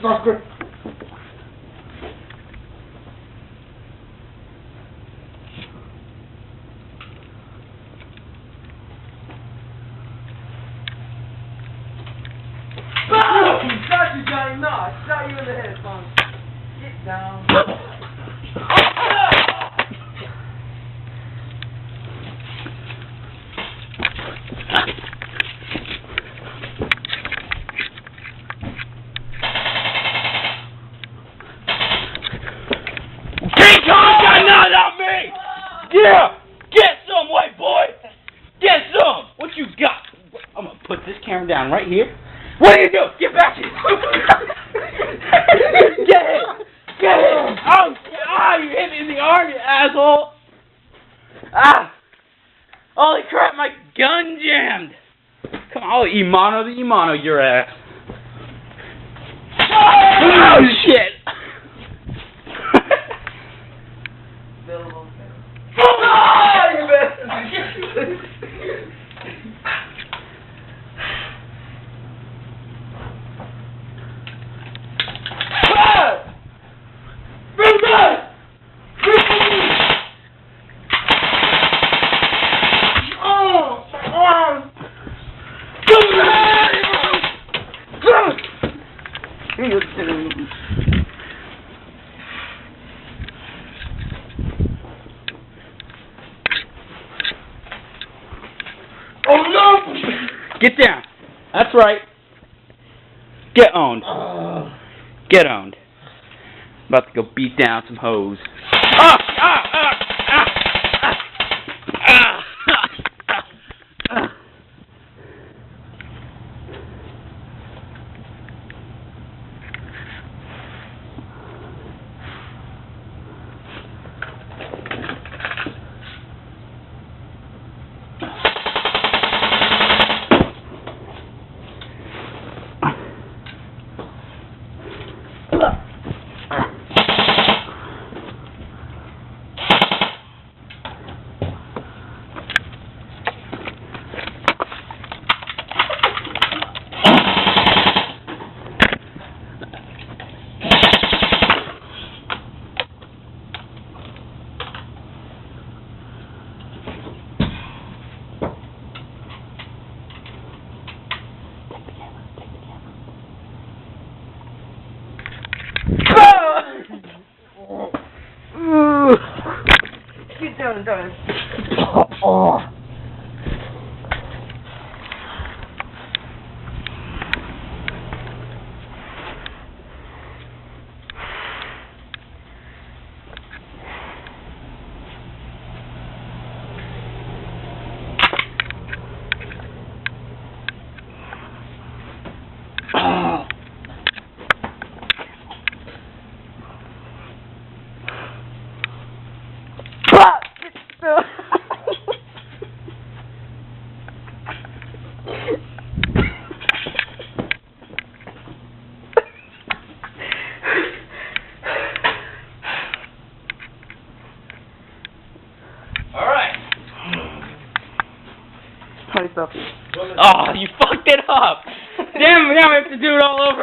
sucker. Shot you, Johnny. No, I shot you in the head, son. Get down. King Kong got none on me! Yeah! Get some, white boy! Get some! What you got? I'm gonna put this camera down right here. What are you doing? Get back here! Get him! Get him! Oh, you hit me in the arm, you asshole! Ah! Holy crap, my gun jammed! Come on, I'll Imano your ass. Oh, shit! Ah, you bastard! Oh no! Get down. That's right. Get owned. Get owned. About to go beat down some hoes. Ah! Ah! Ah! Ah! Ah! Ah! Ah! Get down, down. Oh. Funny stuff. Oh, you fucked it up! Damn, now we have to do it all over.